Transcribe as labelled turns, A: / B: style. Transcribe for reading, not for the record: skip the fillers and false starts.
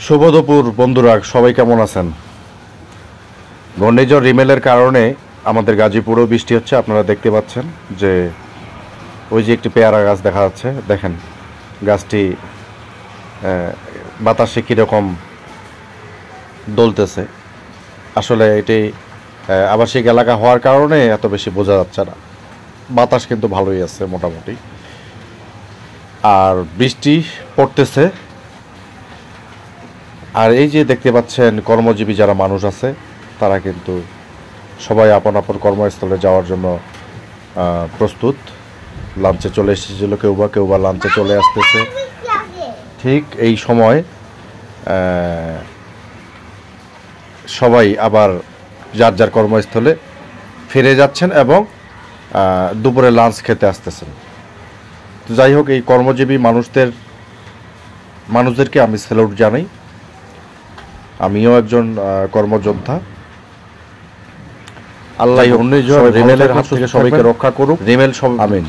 A: শুভ দুপুর বন্ধুরা, সবাই কেমন আছেন? ঘূর্ণিঝড় রিমেলের কারণে আমাদের গাজীপুরেও বৃষ্টি হচ্ছে। আপনারা দেখতে পাচ্ছেন যে ওই যে একটি পেয়ারা গাছ দেখা যাচ্ছে, দেখেন গাছটি বাতাসে কীরকম দোলতেছে। আসলে এটি আবাসিক এলাকা হওয়ার কারণে এত বেশি বোঝা যাচ্ছে না। বাতাস কিন্তু ভালোই আছে মোটামুটি, আর বৃষ্টি পড়তেছে। আর এই যে দেখতে পাচ্ছেন কর্মজীবী যারা মানুষ আছে তারা কিন্তু সবাই আপন আপন কর্মস্থলে যাওয়ার জন্য প্রস্তুত। লাঞ্চে চলে এসেছিল কেউ বা লাঞ্চে চলে আসতেছে। ঠিক এই সময় সবাই আবার যার যার কর্মস্থলে ফিরে যাচ্ছেন এবং দুপুরে লাঞ্চ খেতে আসতেছেন। তো যাই হোক, এই কর্মজীবী মানুষদেরকে আমি স্যালুট জানাই। আমিও একজন কর্মযোদ্ধা। আল্লাহ ঘূর্ণিঝড় রিমেলের হাত থেকে সবাইকে রক্ষা করুক। রিমেল সব আমিন।